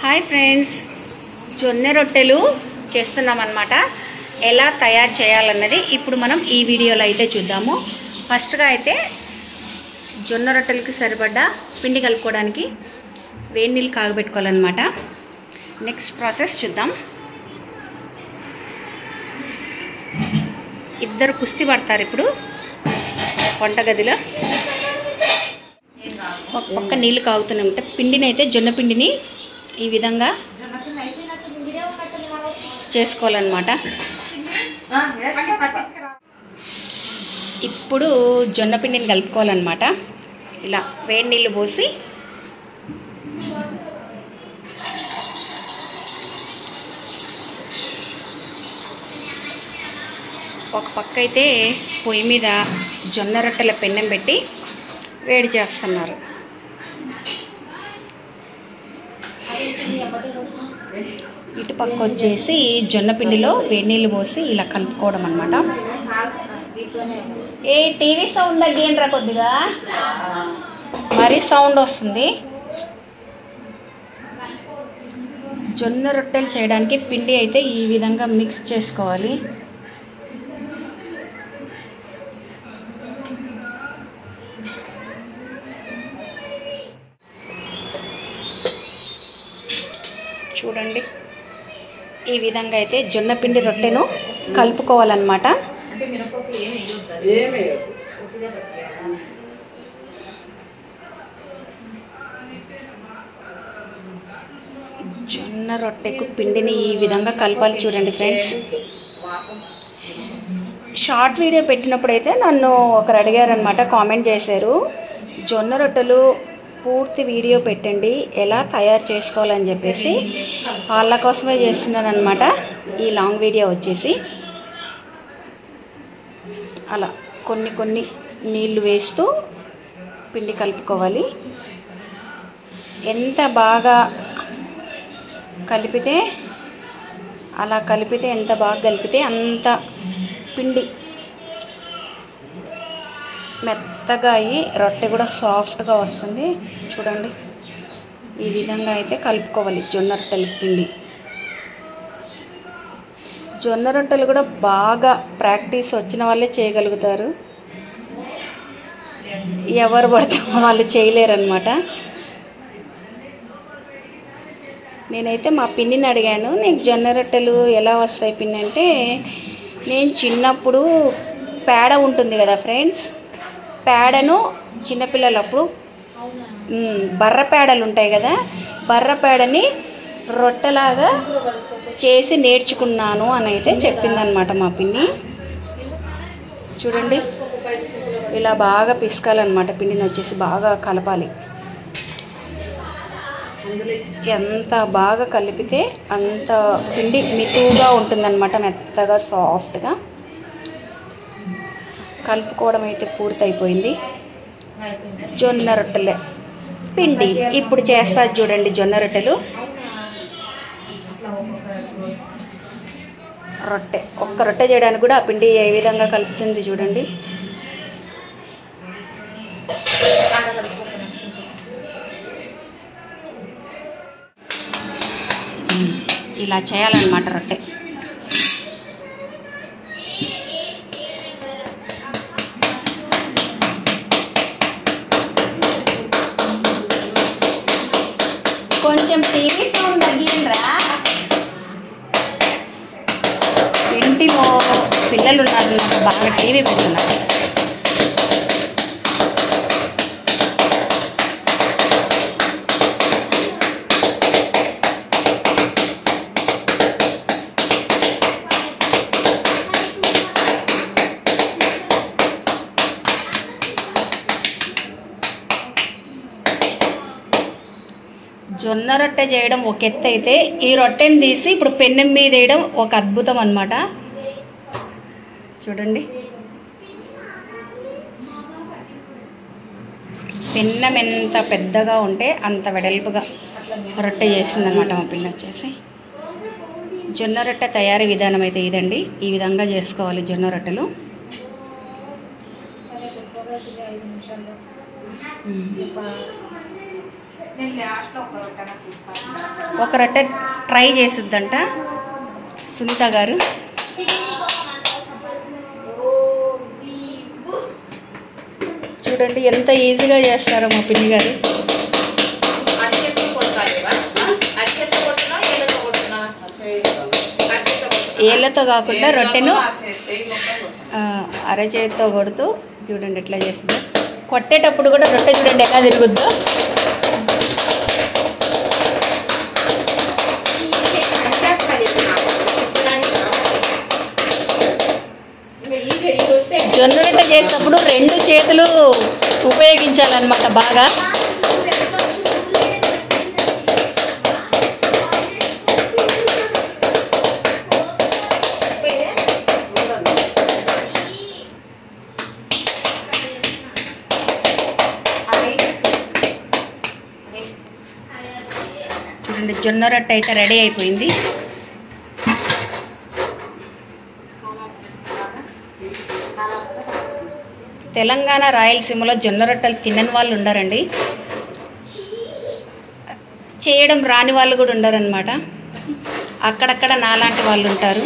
Hi friends, జొన్న రొట్టెలు చేస్తున్నాం అన్నమాట. ఎలా తయారు చేయాలన్నది ఇప్పుడు మనం ఈ వీడియోలో అయితే చూద్దాము. ఫస్ట్గా అయితే జొన్న రొట్టెలకి సరిపడ్డ పిండి కలుపుకోవడానికి వేడి నీళ్ళు కాగబెట్టుకోవాలన్నమాట. నెక్స్ట్ ప్రాసెస్ చూద్దాం. ఇద్దరు కుస్తీ పడతారు ఇప్పుడు వంటగదిలో. ఒక పక్క నీళ్ళు కాగుతూనే ఉంటాయి. పిండిని అయితే జొన్న పిండిని ఈ విధంగా చేసుకోవాలన్నమాట. ఇప్పుడు జొన్న పిండిని కలుపుకోవాలన్నమాట. ఇలా వేడి నీళ్ళు పోసి ఒక పక్క అయితే పొయ్యి మీద జొన్న రొట్టెల పెన్నం పెట్టి వేడి చేస్తున్నారు. ఇటు పక్క వచ్చేసి జొన్న పిండిలో వేడి నీళ్ళు పోసి ఇలా కలుపుకోవడం అన్నమాట. ఏ టీవీ సౌండ్ తగ్గిండ్రా కొద్దిగా, మరీ సౌండ్ వస్తుంది. జొన్న రొట్టెలు చేయడానికి పిండి అయితే ఈ విధంగా మిక్స్ చేసుకోవాలి. చూడండి, ఈ విధంగా అయితే జొన్న పిండి రొట్టెను కలుపుకోవాలన్నమాట. జొన్న రొట్టెకు పిండిని ఈ విధంగా కలపాలి. చూడండి ఫ్రెండ్స్, షార్ట్ వీడియో పెట్టినప్పుడు అయితే నన్ను ఒకరు అడిగారనమాట, కామెంట్ చేశారు, జొన్న రొట్టెలు పూర్తి వీడియో పెట్టండి ఎలా తయారు చేసుకోవాలని చెప్పేసి. వాళ్ళ కోసమే చేస్తున్నాను అనమాట ఈ లాంగ్ వీడియో వచ్చేసి. అలా కొన్ని కొన్ని నీళ్లు వేస్తూ పిండి కలుపుకోవాలి. ఎంత బాగా కలిపితే అలా కలిపితే ఎంత బాగా కలిపితే అంత పిండి మెత్తగా అయ్యి రొట్టె కూడా సాఫ్ట్గా వస్తుంది. చూడండి, ఈ విధంగా అయితే కలుపుకోవాలి జొన్న రొట్టెల పిండి. జొన్న రొట్టెలు కూడా బాగా ప్రాక్టీస్ వచ్చిన వాళ్ళే చేయగలుగుతారు, ఎవరు పడితే వాళ్ళు చేయలేరన్నమాట. నేనైతే మా పిన్నిని అడిగాను, నీకు జొన్న రొట్టెలు ఎలా వస్తాయి పిన్ని అంటే, నేను చిన్నప్పుడు పేడ ఉంటుంది కదా ఫ్రెండ్స్, పేడను చిన్నపిల్లలప్పుడు బర్ర పేడలు ఉంటాయి కదా, బర్ర పేడని రొట్టెలాగా చేసి నేర్చుకున్నాను అని అయితే చెప్పిందనమాట మా పిన్ని. చూడండి, ఇలా బాగా పిసకాలన్నమాట. పిండిని వచ్చేసి బాగా కలపాలి. ఎంత బాగా కలిపితే అంత పిండి మితువుగా ఉంటుందన్నమాట, మెత్తగా సాఫ్ట్గా. కలుపుకోవడం అయితే పూర్తయిపోయింది. జొన్న రొట్టెల పిండి ఇప్పుడు చేస్తారు. చూడండి, జొన్న రొట్టెలు రొట్టె ఒక్క రొట్టె చేయడానికి కూడా ఆ పిండి ఏ విధంగా కలుపుతుంది చూడండి. ఇలా చేయాలన్నమాట రొట్టె. కొంచెం టీవీ సౌండ్ తగ్గిండ్రా. ఇంటిలో పిల్లలు ఉన్నారు, బాగా టీవీ పెడుతున్నారు. జొన్న రొట్టె చేయడం ఒక ఎత్తు అయితే, ఈ రొట్టెని తీసి ఇప్పుడు పెన్నెం మీద వేయడం ఒక అద్భుతం అన్నమాట. చూడండి, పెన్నెం ఎంత పెద్దగా ఉంటే అంత వెడల్పుగా రొట్టె చేసిందనమాట మా పిన్న వచ్చేసి. జొన్న రొట్టె తయారీ విధానం అయితే ఇదండి. ఈ విధంగా చేసుకోవాలి జొన్న రొట్టెలు. నేను లాస్ట్లో ఒక రొట్టెన చూస్తాను. ఒక రొట్టె ట్రై చేసిద్దంట సునీత గారు. చూడండి ఎంత ఈజీగా చేస్తారో మా పిన్ని గారు. ఏళ్ళతో కాకుండా రొట్టెను అరచేతితో కొడుతూ చూడండి ఎట్లా చేస్తుందో. కొట్టేటప్పుడు కూడా రొట్టె చూడండి ఎలా తిరుగుద్దో. జొన్న రొట్టె చేసేటప్పుడు 2 చేతులు ఉపయోగించాలన్నమాట బాగా. చూడండి జొన్న రొట్టె అయితే రెడీ అయిపోయింది. తెలంగాణ రాయలసీమలో జొన్న రొట్టెలు తినని వాళ్ళు ఉండరండి, చేయడం రాని వాళ్ళు కూడా ఉండరన్నమాట. అక్కడక్కడ నాలాంటి వాళ్ళు ఉంటారు.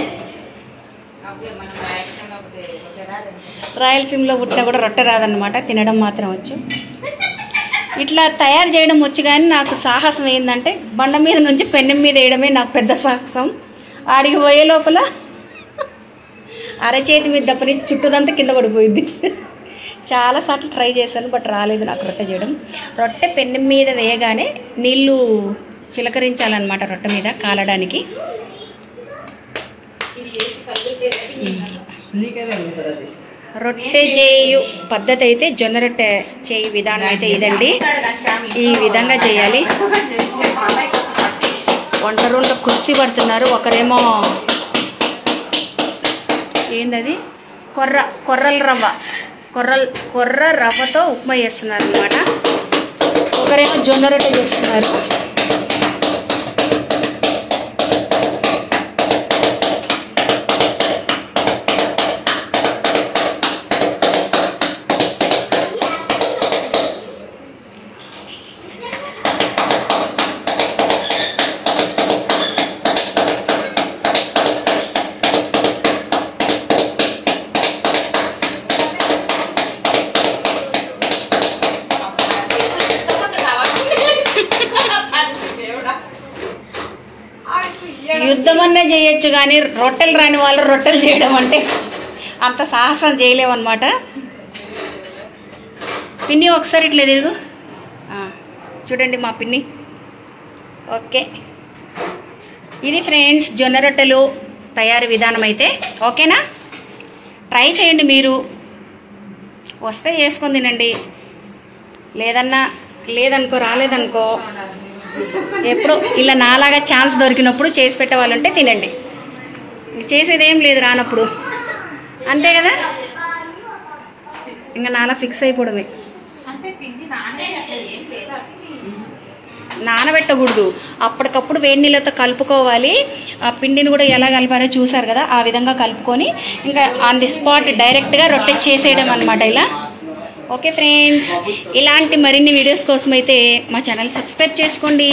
రాయలసీమలో పుట్టినా కూడా రొట్టె రాదన్నమాట, తినడం మాత్రం వచ్చు. ఇట్లా తయారు చేయడం వచ్చు, కానీ నాకు సాహసం ఏంటంటే బండ మీద నుంచి పెన్నం మీద వేయడమే నాకు పెద్ద సాహసం. ఆడికి పోయే లోపల అరచేతి మీద దప్పని చుట్టూదంతా కింద పడిపోయింది. చాలాసార్లు ట్రై చేశాను, బట్ రాలేదు నాకు రొట్టె చేయడం. రొట్టె పెన్నం మీద వేయగానే నీళ్ళు చిలకరించాలన్నమాట రొట్టె మీద కాలడానికి. రొట్టె చేయు పద్ధతి అయితే జొన్న రొట్టె చేయి విధానం అయితే ఇదండి. ఈ విధంగా చేయాలి. వంట రూమ్లో కుస్తీ పడుతున్నారు. ఒకరేమో ఏందది కొర్ర రవ్వతో ఉప్మా చేస్తున్నారు అన్నమాట. ఒకరేమో జొన్న రొట్టె చేస్తున్నారు. యుద్ధం అనే చేయొచ్చు, కానీ రొట్టెలు రాని వాళ్ళు రొట్టెలు చేయడం అంటే అంత సాహసం చేయలేమన్నమాట. పిన్ని ఒకసారి ఇట్లా తిరుగు. చూడండి మా పిన్ని. ఓకే, ఇది ఫ్రెండ్స్ జొన్న రొట్టెలు తయారీ విధానం అయితే. ఓకేనా, ట్రై చేయండి మీరు. వస్తే చేసుకొని తినండి, లేదనుకో రాలేదనుకో ఎప్పుడో ఇలా నాలాగా ఛాన్స్ దొరికినప్పుడు చేసి పెట్టేవాళ్ళు ఉంటే తినండి. చేసేదేం లేదు రానప్పుడు, అంతే కదా. ఇంకా నాలా ఫిక్స్ అయిపోవడమే. నానబెట్టకూడదు, అప్పటికప్పుడు వేడి నీళ్ళతో కలుపుకోవాలి. ఆ పిండిని కూడా ఎలా కలిపారో చూసారు కదా, ఆ విధంగా కలుపుకొని ఇంకా ఆన్ ది స్పాట్ డైరెక్ట్గా రొట్టె చేసేయడం అనమాట ఇలా. ఓకే ఫ్రెండ్స్, ఇలాంటి మరిన్ని వీడియోస్ కోసం అయితే మా ఛానల్ సబ్స్క్రైబ్ చేసుకోండి.